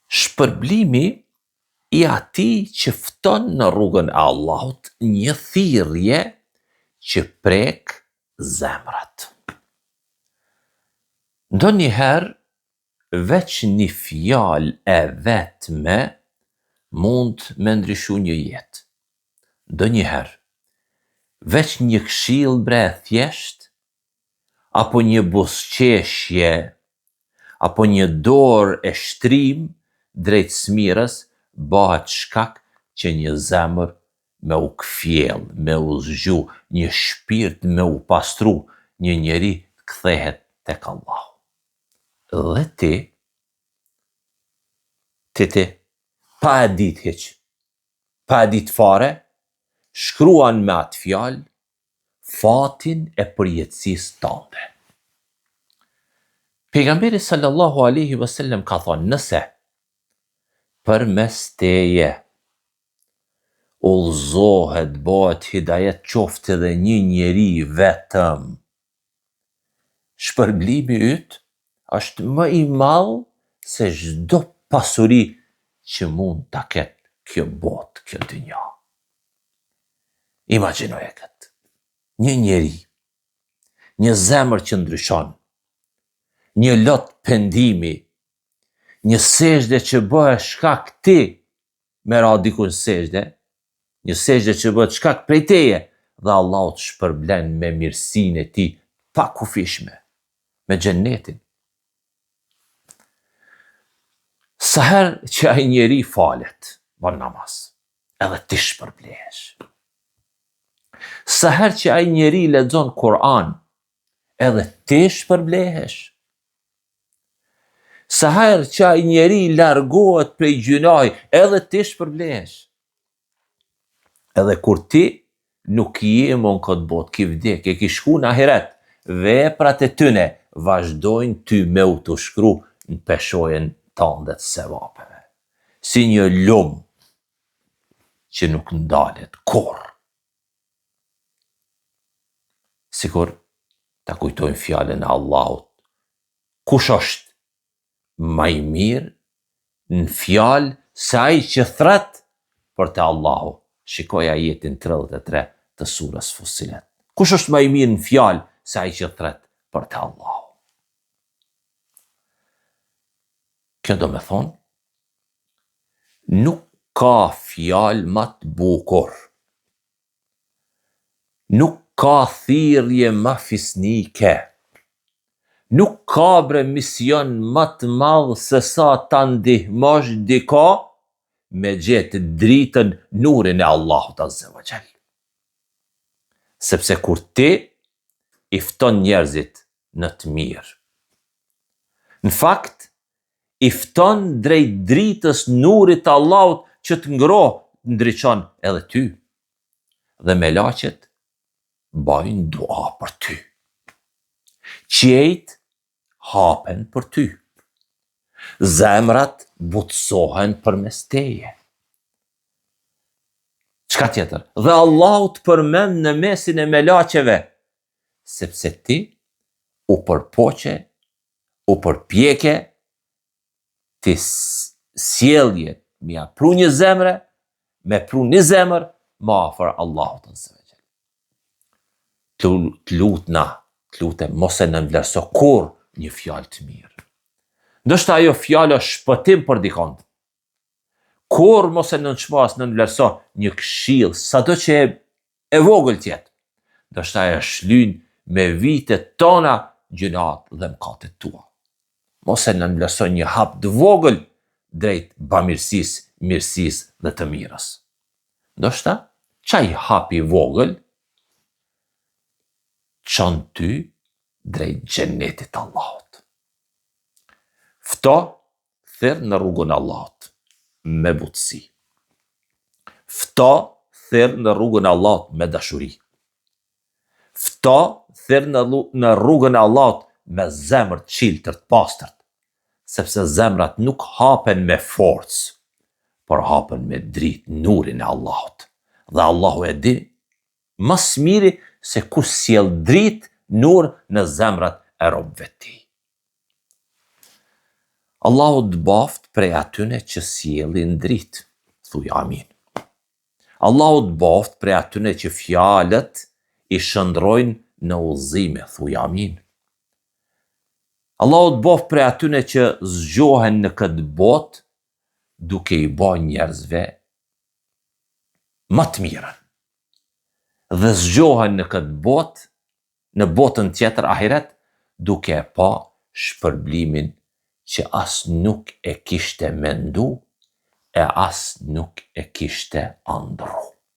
shpërblimi i atij që fton në rrugën e Allahut një thirrje që prek zemrat. Ndonjëherë, veç një fjalë e vetme mund me ndryshu një jetë. Ndonjëherë, veç një këshill bre thjesht, apo një buzëqeshje, apo një dorë e shtrim drejt smirës, bëhet shkak që një zemër me u kfjell, me u zgju, një shpirt me u pastru, një njeri kthehet tek Allahu. Dhe ti, pa e dit hiq, pa e dit fare, shkruan me atë fjalë fatin e përjetësisë tënde. Pejgamberi sallallahu alaihi wasallam ka thonë, nëse përmes teje udhëzohet, bëhet hidajet, qoftë edhe një njeri vetëm, shpërblimi yt është më i madh se çdo pasuri që mund ta ketë kjo botë, kjo dynja. Imagjinoje këtë. Një njeri, një zemër që ndryshon, një lot pendimi, një sejdë që bëhet shkak ti me ra dikun sejdë, një sejdë që bëhet shkak prej teje, dhe Allahu të shpërblen me mirësinë e tij pa kufishme, me xhennetin. Sa herë që ai njeri falet, bën namaz, edhe ti shpërblehesh. Sa herë që ai njeri lexon Kur'an, edhe ti shpërblehesh. Sa herë që ai njeri largohet prej gjunaj, edhe ti shpërblehesh. Edhe kur ti nuk je më në këtë botë, ki vdek, e ki shku në ahiret, veprat e tyne vazhdojnë ty me u të shkru në peshojen tënde të sevapeve. Si një lumë që nuk ndalet kurrë. Sikur ta kujtojmë fjalën e Allahut. Kush është më i mirë në fjalë se ai që thret për te Allahu? Shikoj ajetin 33 të surës Fussilet. Kush është më i mirë në fjalë se ai që thret për te Allahu? Kjo do me thonë, nuk ka fjalë më të bukur, nuk ka thirrje më fisnike, nuk ka bre mision më të madh se sa ta ndihmosh diko me gjetë dritën, nurin e Allahut azza wa jall. Sepse kur ti i fton njerëzit në të mirë, në fakt i fton drejt dritës, nurit të Allahut që të ndriçon edhe ty. Dhe melaqet bajnë dua për ty. Qejt hapen për ty. Zemrat butësohen përmes teje. Çka tjetër? Dhe Allahu të përmend në mesin e melaqeve, sepse ti u përpoqe, u përpjeke, ti sjellje me pru një zemre, me pru një zemër, më afër Allahut azza wa jall. Të lutem, mos e nënvlerëso kur një fjalë të mirë. Ndoshta ajo fjalë është shpëtim për dikon. Kur mos e nënvlerëso një këshill, sado që e vogël tjetë. Ndoshta ajo shlyn me vitet tona gjunat dhe mëkatet tua. Mos e nënvlerëso një hap të vogël drejt bamirësisë, mirësisë dhe të mirës. Ndoshta çaj hapi vogël çon ty drejt xhennetit Allahut. Fto, thirr në rrugën e Allahut me butësi. Fto, thirr në rrugën e Allahut me dashuri. Fto, thirr në rrugën e Allahut me zemër të çiltër, të pastërt, sepse zemrat nuk hapen me forcë, por hapen me dritë, nurin e Allahut. Dhe Allahu e di më së miri se ku sjell dritë, nur në zemrat e robëve të tij. Allahu të baft prej atyne që sjellin dritë, thuj amin. Allahu të baft prej atyne që fjalët i shëndrojnë në udhëzime, thuj amin. Allahu të baft prej atyne që zgjohen në këtë botë duke i bë njerëzve më të mirën. Dhe zgjohen në këtë botë, në botën tjetër ahiret, duke e pa shpërblimin që as nuk e kishte mendu, e as nuk e kishte ëndrru.